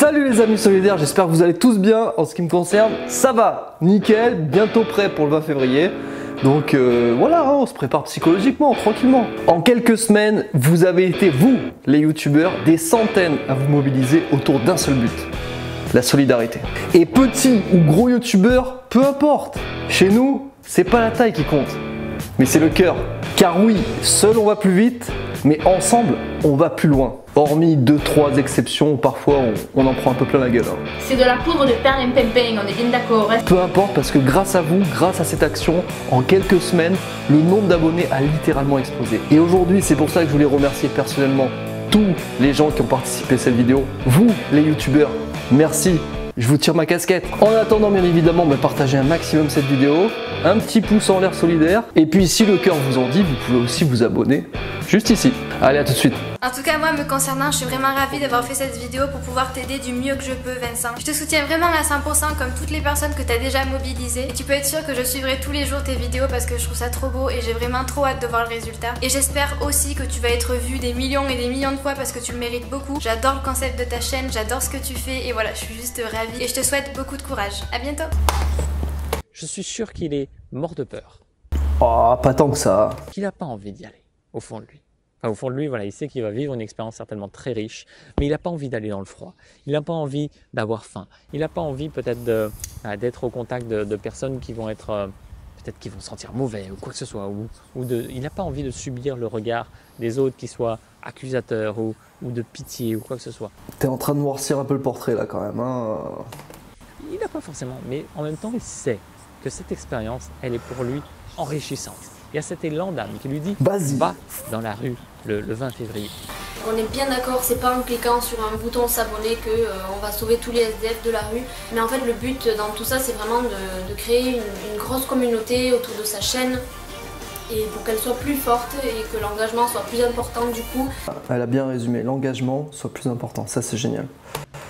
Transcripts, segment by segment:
Salut les amis solidaires, j'espère que vous allez tous bien. En ce qui me concerne, ça va, nickel, bientôt prêt pour le 20 février. Donc voilà, on se prépare psychologiquement, tranquillement. En quelques semaines, vous avez été, vous, les youtubeurs, des centaines à vous mobiliser autour d'un seul but, la solidarité. Et petit ou gros youtubeur, peu importe. Chez nous, c'est pas la taille qui compte, mais c'est le cœur. Car oui, seul on va plus vite, mais ensemble, on va plus loin. Hormis 2-3 exceptions où parfois on en prend un peu plein la gueule. C'est de la poudre de perlimpinpin, on est bien d'accord. Peu importe, parce que grâce à vous, grâce à cette action, en quelques semaines, le nombre d'abonnés a littéralement explosé. Et aujourd'hui, c'est pour ça que je voulais remercier personnellement tous les gens qui ont participé à cette vidéo. Vous, les youtubeurs, merci. Je vous tire ma casquette. En attendant, bien évidemment, partagez un maximum cette vidéo, un petit pouce en l'air solidaire, et puis si le cœur vous en dit, vous pouvez aussi vous abonner juste ici. Allez, à tout de suite. En tout cas, moi, me concernant, je suis vraiment ravie d'avoir fait cette vidéo pour pouvoir t'aider du mieux que je peux, Vincent. Je te soutiens vraiment à 100% comme toutes les personnes que tu as déjà mobilisées. Et tu peux être sûr que je suivrai tous les jours tes vidéos parce que je trouve ça trop beau et j'ai vraiment trop hâte de voir le résultat. Et j'espère aussi que tu vas être vu des millions et des millions de fois parce que tu le mérites beaucoup. J'adore le concept de ta chaîne, j'adore ce que tu fais et voilà, je suis juste ravie. Et je te souhaite beaucoup de courage. À bientôt. Je suis sûr qu'il est mort de peur. Oh, pas tant que ça. Qu'il n'a pas envie d'y aller, au fond de lui. Enfin, au fond de lui, voilà, il sait qu'il va vivre une expérience certainement très riche, mais il n'a pas envie d'aller dans le froid. Il n'a pas envie d'avoir faim. Il n'a pas envie peut-être d'être au contact de personnes qui vont être, peut-être qui vont se sentir mauvais ou quoi que ce soit. Il n'a pas envie de subir le regard des autres qui soient accusateurs ou de pitié ou quoi que ce soit. T'es en train de noircir un peu le portrait là quand même. Hein. Il n'a pas forcément, mais en même temps, il sait que cette expérience, elle est pour lui enrichissante. Il y a cet élan d'âme qui lui dit « Va dans la rue le 20 février ». On est bien d'accord, c'est pas en cliquant sur un bouton s'abonner que on va sauver tous les SDF de la rue. Mais en fait, le but dans tout ça, c'est vraiment de créer une grosse communauté autour de sa chaîne et pour qu'elle soit plus forte et que l'engagement soit plus important du coup. Elle a bien résumé, l'engagement soit plus important, ça c'est génial.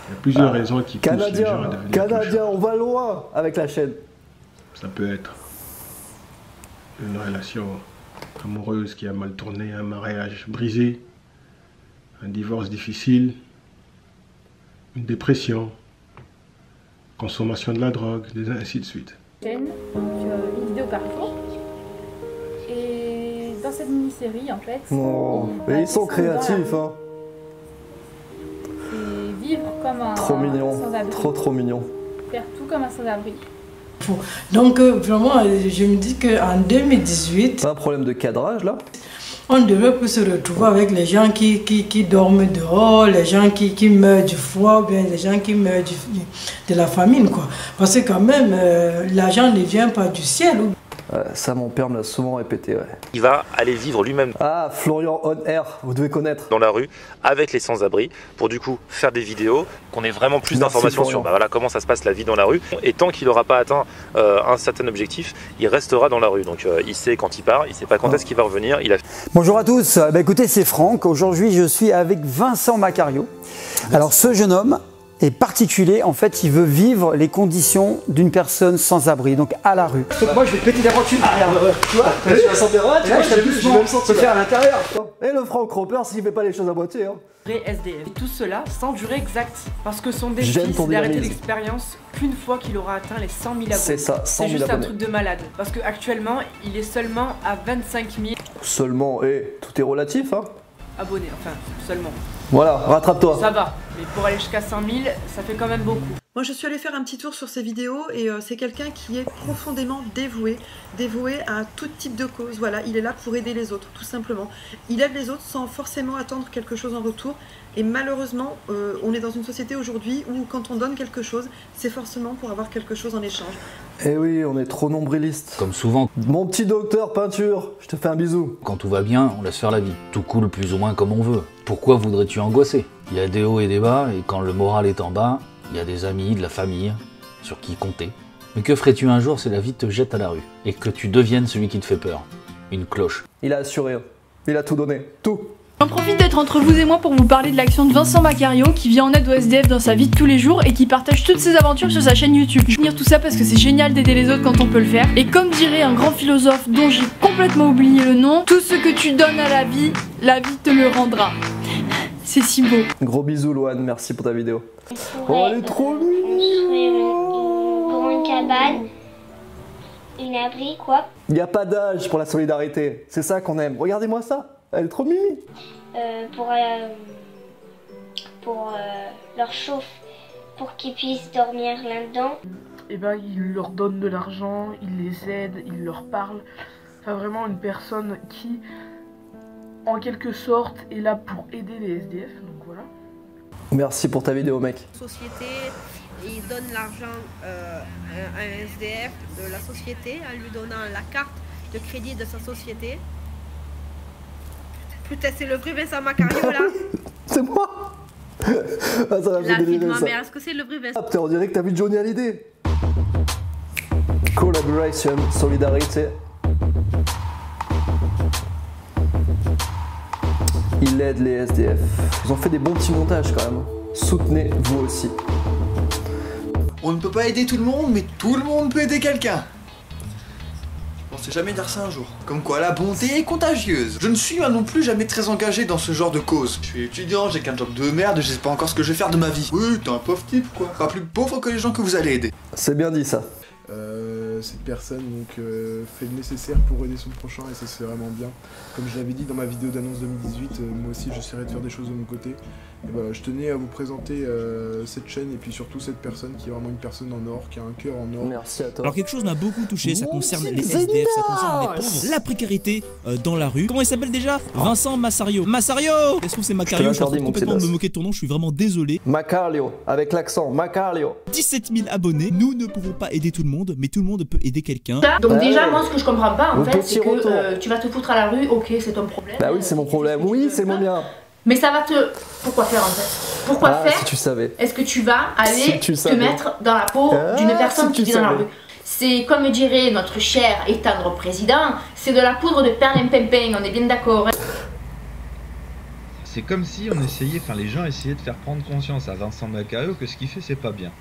Il y a plusieurs raisons qui poussent les gens à devenir Canadien, on va loin avec la chaîne. Ça peut être une relation amoureuse qui a mal tourné, un mariage brisé, un divorce difficile, une dépression, consommation de la drogue, ainsi de suite. Chaîne, donc une vidéo par jour. Et dans cette mini-série, en fait, ils sont créatifs, hein. C'est vivre comme un sans-abri. Trop mignon. Faire tout comme un sans-abri. Donc vraiment, je me dis qu'en 2018... C'est un problème de cadrage là. On devrait plus se retrouver avec les gens qui dorment dehors, les gens qui meurent du froid, ou bien les gens qui meurent de la famine, quoi. Parce que quand même, l'argent ne vient pas du ciel. Ça, mon père me l'a souvent répété, ouais. Il va aller vivre lui-même. Ah, Florian On Air, vous devez connaître. Dans la rue, avec les sans-abri, pour du coup faire des vidéos, qu'on ait vraiment plus d'informations sur voilà, comment ça se passe la vie dans la rue. Et tant qu'il n'aura pas atteint un certain objectif, il restera dans la rue. Donc il sait quand il part, il sait pas quand est-ce qu'il va revenir. Bonjour à tous, écoutez, c'est Franck. Aujourd'hui, je suis avec Vincent Macario. Alors, ce jeune homme est particulier, en fait, il veut vivre les conditions d'une personne sans abri, donc à la rue. Moi, je vais péter l'aventure. Tu vois, tu vas sentir droit, tu vois, je vais même sentir faire à l'intérieur. Et le Franck Roper, s'il fait pas les choses à moitié. Hein. Vrai SDF. Et tout cela sans durée exacte. Parce que son défi, c'est d'arrêter l'expérience qu'une fois qu'il aura atteint les 100 000 abonnés. C'est ça, 100 000 C'est juste abonnés. un truc de malade. Parce qu'actuellement, il est seulement à 25 000 seulement, et tout est relatif, hein. abonnés. Enfin, seulement. Voilà, rattrape-toi. Ça va. Mais pour aller jusqu'à 100 000, ça fait quand même beaucoup. Moi je suis allée faire un petit tour sur ses vidéos et c'est quelqu'un qui est profondément dévoué à tout type de cause. Voilà, il est là pour aider les autres, tout simplement. Il aide les autres sans forcément attendre quelque chose en retour. Et malheureusement, on est dans une société aujourd'hui où quand on donne quelque chose, c'est forcément pour avoir quelque chose en échange. Eh oui, on est trop nombrilistes. Comme souvent. Mon petit docteur peinture, je te fais un bisou. Quand tout va bien, on laisse faire la vie. Tout coule plus ou moins comme on veut. Pourquoi voudrais-tu angoisser? Il y a des hauts et des bas, et quand le moral est en bas, il y a des amis, de la famille, sur qui compter. Mais que ferais-tu un jour si la vie te jette à la rue, et que tu deviennes celui qui te fait peur? Une cloche. Il a assuré, il a tout donné, tout. J'en profite d'être entre vous et moi pour vous parler de l'action de Vincent Macario qui vient en aide aux SDF dans sa vie de tous les jours et qui partage toutes ses aventures sur sa chaîne YouTube. Je vais dire tout ça parce que c'est génial d'aider les autres quand on peut le faire. Et comme dirait un grand philosophe dont j'ai complètement oublié le nom, tout ce que tu donnes à la vie te le rendra. C'est si beau. Gros bisous Loane, merci pour ta vidéo. Oh, elle est trop mignonne. Pour une cabane, une abri, quoi. Il n'y a pas d'âge pour la solidarité, c'est ça qu'on aime. Regardez-moi ça, elle est trop mimi. Pour leur chauffe, pour qu'ils puissent dormir là-dedans. Et ben il leur donne de l'argent, il les aide, il leur parle. Enfin vraiment une personne qui, en quelque sorte, est là pour aider les SDF, donc voilà. Merci pour ta vidéo mec. Société, il donne l'argent à un SDF de la société en lui donnant la carte de crédit de sa société. Putain, c'est le vrai Vincent Macario là. C'est moi. Ah, ça va la fille de ma ça. mère, est-ce que c'est le vrai Vincent? Ah putain, on dirait que t'as vu Johnny Hallyday. Collaboration, solidarité. Il aide les SDF. Ils ont fait des bons petits montages quand même. Soutenez vous aussi. On ne peut pas aider tout le monde, mais tout le monde peut aider quelqu'un. Je pensais jamais dire ça un jour. Comme quoi la bonté est contagieuse. Je ne suis moi non plus jamais très engagé dans ce genre de cause. Je suis étudiant, j'ai qu'un job de merde et je sais pas encore ce que je vais faire de ma vie. Oui, t'es un pauvre type quoi. Pas plus pauvre que les gens que vous allez aider. C'est bien dit ça. Cette personne donc fait le nécessaire pour aider son prochain et ça c'est vraiment bien. Comme je l'avais dit dans ma vidéo d'annonce 2018, moi aussi j'essaierai de faire des choses de mon côté. Et voilà, je tenais à vous présenter cette chaîne et puis surtout cette personne qui est vraiment une personne en or, qui a un cœur en or. Merci à toi. Alors quelque chose m'a beaucoup touché, ça concerne les SDF, ça concerne les pauvres, la précarité dans la rue. Comment il s'appelle déjà? Vincent Massario. Massario! Est-ce que je trouve c'est Macario? Je suis en train de complètement de me moquer de ton nom, je suis vraiment désolé. Macario, avec l'accent, Macario. 17 000 abonnés, nous ne pouvons pas aider tout le monde, mais tout le monde peut aider quelqu'un. Donc déjà, moi ce que je comprends pas en fait, c'est que tu vas te foutre à la rue, ok c'est ton problème. Bah oui c'est mon problème, oui c'est mon mien. Mais ça va te... Pourquoi faire en fait? Pourquoi faire? Si tu savais. Est-ce que tu vas aller te mettre dans la peau d'une personne qui vit dans la rue? C'est comme dirait notre cher et tendre président, c'est de la poudre de perlimpinpin, on est bien d'accord. C'est comme si on essayait, enfin les gens essayaient de faire prendre conscience à Vincent Macario que ce qu'il fait c'est pas bien.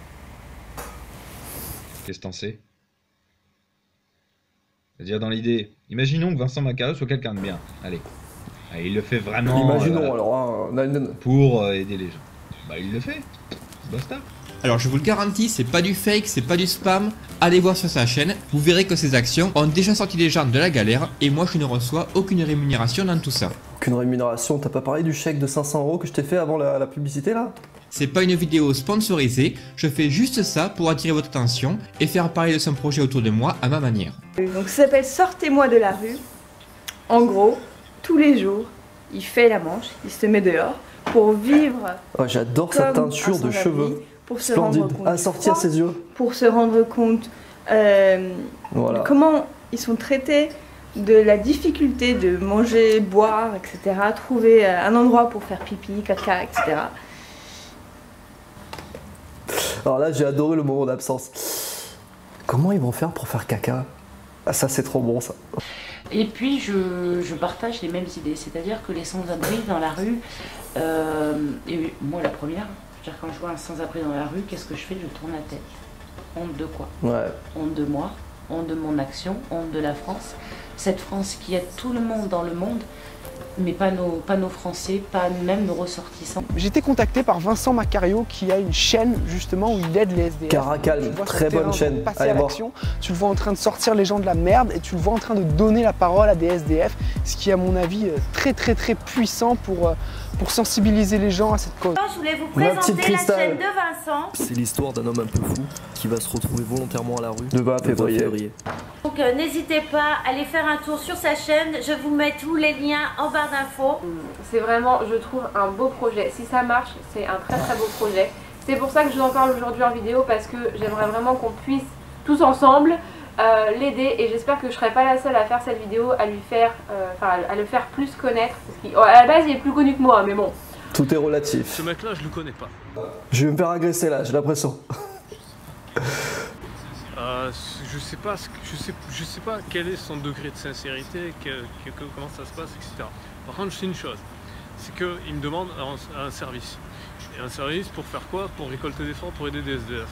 Qu'est-ce que t'en sais? C'est-à-dire dans l'idée, imaginons que Vincent Macario soit quelqu'un de bien, allez. Il le fait vraiment imaginons, alors, pour aider les gens. Bah il le fait, basta. Alors je vous le garantis, c'est pas du fake, c'est pas du spam. Allez voir sur sa chaîne, vous verrez que ses actions ont déjà sorti les gens de la galère et moi je ne reçois aucune rémunération dans tout ça. Aucune rémunération? T'as pas parlé du chèque de 500 € que je t'ai fait avant la publicité là? C'est pas une vidéo sponsorisée, je fais juste ça pour attirer votre attention et faire parler de son projet autour de moi à ma manière. Donc ça s'appelle Sortez-moi de la rue. En gros, tous les jours, il fait la manche, il se met dehors pour vivre. Oh, j'adore cette teinture de cheveux. Pour se rendre compte à sortir ses yeux. Pour se rendre compte de comment ils sont traités, de la difficulté de manger, boire, etc. Trouver un endroit pour faire pipi, caca, etc. Alors là, j'ai adoré le moment d'absence. Comment ils vont faire pour faire caca? Ah, ça, c'est trop bon, ça. Et puis, je partage les mêmes idées. C'est-à-dire que les sans-abri dans la rue, et moi la première, c'est-à-dire quand je vois un sans-abri dans la rue, qu'est-ce que je fais? Je tourne la tête. Honte de quoi? Honte de moi, honte de mon action, honte de la France. Cette France qui aide tout le monde dans le monde, mais pas nos Français, pas même nos ressortissants. J'ai été contacté par Vincent Macario qui a une chaîne justement où il aide les SDF. Caracal, très bonne chaîne. Allez voir. Tu le vois en train de sortir les gens de la merde et tu le vois en train de donner la parole à des SDF, ce qui est à mon avis très puissant pour sensibiliser les gens à cette cause. Je voulais vous présenter la chaîne de Vincent. C'est l'histoire d'un homme un peu fou qui va se retrouver volontairement à la rue le 20 février. Donc n'hésitez pas à aller faire un tour sur sa chaîne, je vous mets tous les liens en barre d'infos. C'est vraiment, je trouve, un beau projet. Si ça marche, c'est un très beau projet. C'est pour ça que je vous en parle aujourd'hui en vidéo, parce que j'aimerais vraiment qu'on puisse tous ensemble l'aider, et j'espère que je serai pas la seule à faire cette vidéo, à lui faire, à le faire plus connaître, parce qu'à la base il est plus connu que moi, mais bon. Tout est relatif. Ce mec là je le connais pas. Je vais me faire agresser là, j'ai l'impression. Je sais pas quel est son degré de sincérité, comment ça se passe, etc. Par contre je sais une chose, c'est qu'il me demande un service. Et un service pour faire quoi? Pour récolter des fonds, pour aider des SDF.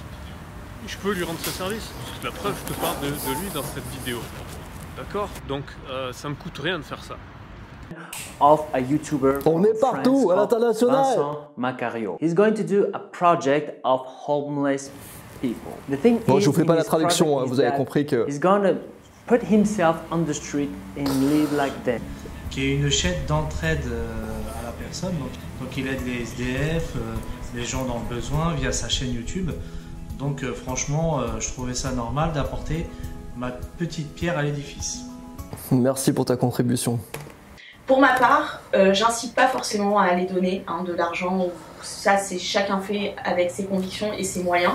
Je peux lui rendre ce service, parce que la preuve, je te parle de lui dans cette vidéo. D'accord? Donc ça me coûte rien de faire ça. of a YouTuber. On est partout, à l'international. Vincent Macario. He's going to do a project of homeless people. The thing bon, is, je vous fais pas la traduction, hein, vous avez compris que. He's going to put himself on the street and live like them. Qui est une chaîne d'entraide à la personne. Donc il aide les SDF, les gens dans le besoin via sa chaîne YouTube. Donc franchement, je trouvais ça normal d'apporter ma petite pierre à l'édifice. Merci pour ta contribution. Pour ma part, j'incite pas forcément à aller donner de l'argent. Ça, c'est chacun fait avec ses convictions et ses moyens.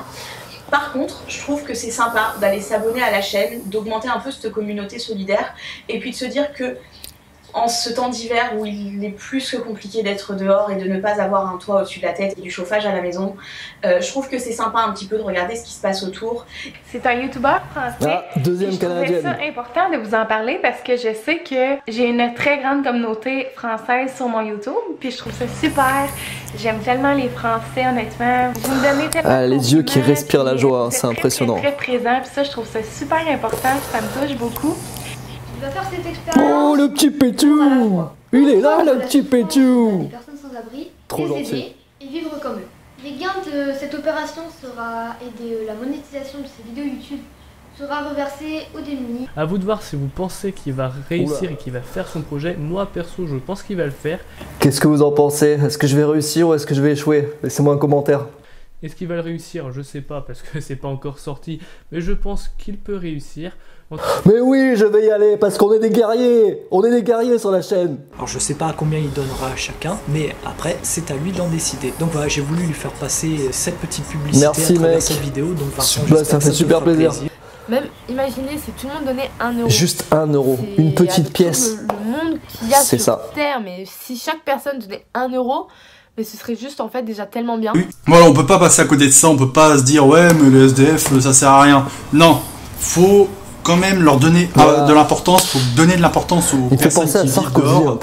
Par contre, je trouve que c'est sympa d'aller s'abonner à la chaîne, d'augmenter un peu cette communauté solidaire et puis de se dire que en ce temps d'hiver où il est plus que compliqué d'être dehors et de ne pas avoir un toit au-dessus de la tête et du chauffage à la maison, je trouve que c'est sympa un petit peu de regarder ce qui se passe autour. C'est un youtubeur français. Deuxième canadienne. Je trouvais ça important de vous en parler parce que je sais que j'ai une très grande communauté française sur mon YouTube, puis je trouve ça super. J'aime tellement les Français, honnêtement. Vous me donnez tellement les yeux qui respirent la joie, c'est impressionnant. Très présent, puis ça, je trouve ça super important, ça me touche beaucoup. Il va faire cette expérience. Oh, le petit Pétou! Il est là, le petit Pétou! Les personnes sans abri, trop les gentil. aider et vivre comme eux. Les gains de cette opération sera aider la monétisation de ces vidéos YouTube sera reversée aux démunis. À vous de voir si vous pensez qu'il va réussir et qu'il va faire son projet. Moi perso, je pense qu'il va le faire. Qu'est-ce que vous en pensez? Est-ce que je vais réussir ou est-ce que je vais échouer? Laissez-moi un commentaire. Est-ce qu'il va le réussir? Je sais pas parce que c'est pas encore sorti, mais je pense qu'il peut réussir. Mais oui, je vais y aller parce qu'on est des guerriers. On est des guerriers sur la chaîne. Alors je sais pas combien il donnera à chacun, mais après c'est à lui d'en décider. Donc voilà, j'ai voulu lui faire passer cette petite publicité à travers cette vidéo. Donc Vincent, ça fait super plaisir. Même imaginez si tout le monde donnait 1 euro. Juste 1 euro, une petite pièce. Le monde qu'il y a sur ça. Terre, mais si chaque personne donnait 1 euro, mais ce serait juste en fait déjà tellement bien. Voilà, on peut pas passer à côté de ça, on peut pas se dire ouais mais le SDF ça sert à rien. Non, faut quand même leur donner de l'importance, faut donner de l'importance aux personnes qui vivent dehors.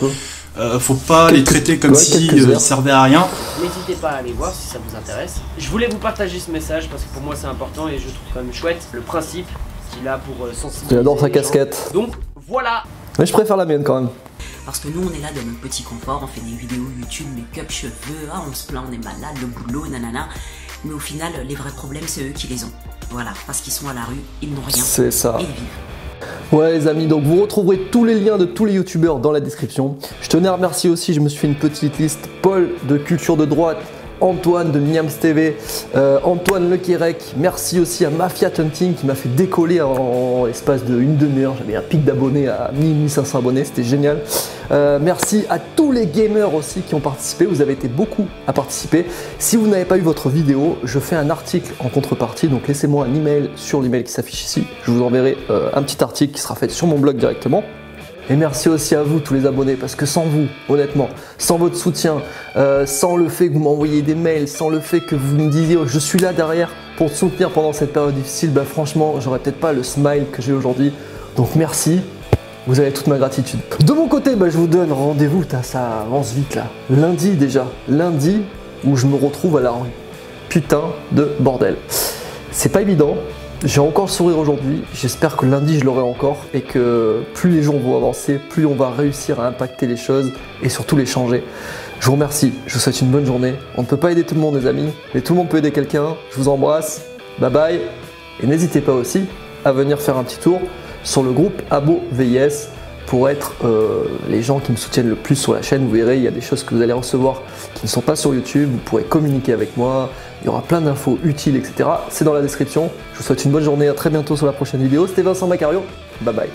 Faut pas les traiter comme si ils servaient à rien. N'hésitez pas à aller voir si ça vous intéresse. Je voulais vous partager ce message parce que pour moi c'est important et je trouve quand même chouette le principe qu'il a pour sensibiliser. J'adore sa casquette. Donc voilà. Mais je préfère la mienne quand même. Parce que nous on est là dans notre petit confort, on fait des vidéos YouTube, make-up, cheveux, on se plaint, on est malade, le boulot, nanana. Mais au final, les vrais problèmes, c'est eux qui les ont. Voilà, parce qu'ils sont à la rue, ils n'ont rien. C'est ça. Et ils vivent. Ouais les amis, donc vous retrouverez tous les liens de tous les youtubeurs dans la description. Je tenais à remercier aussi, je me suis fait une petite liste, Paul de Culture de Droite, Antoine de Miams TV, Antoine Le Quérec, merci aussi à Mafia Hunting qui m'a fait décoller en l'espace d'une demi-heure. J'avais un pic d'abonnés à 1500 abonnés, c'était génial. Merci à tous les gamers aussi qui ont participé, vous avez été beaucoup à participer. Si vous n'avez pas eu votre vidéo, je fais un article en contrepartie, donc laissez-moi un email sur l'email qui s'affiche ici. Je vous enverrai un petit article qui sera fait sur mon blog directement. Et merci aussi à vous tous les abonnés parce que sans vous, honnêtement, sans votre soutien, sans le fait que vous m'envoyiez des mails, sans le fait que vous me disiez oh, je suis là derrière pour te soutenir pendant cette période difficile, bah franchement j'aurais peut-être pas le smile que j'ai aujourd'hui. Donc merci, vous avez toute ma gratitude. De mon côté, bah, je vous donne rendez-vous, ça avance vite là. Lundi déjà, lundi où je me retrouve à la rue. Putain de bordel. C'est pas évident. J'ai encore le sourire aujourd'hui, j'espère que lundi je l'aurai encore et que plus les jours vont avancer, plus on va réussir à impacter les choses et surtout les changer. Je vous remercie, je vous souhaite une bonne journée. On ne peut pas aider tout le monde les amis, mais tout le monde peut aider quelqu'un. Je vous embrasse, bye bye. Et n'hésitez pas aussi à venir faire un petit tour sur le groupe Abo VIS pour être les gens qui me soutiennent le plus sur la chaîne. Vous verrez, il y a des choses que vous allez recevoir qui ne sont pas sur YouTube, vous pourrez communiquer avec moi, il y aura plein d'infos utiles, etc. C'est dans la description. Je vous souhaite une bonne journée, à très bientôt sur la prochaine vidéo. C'était Vincent Macario, bye bye.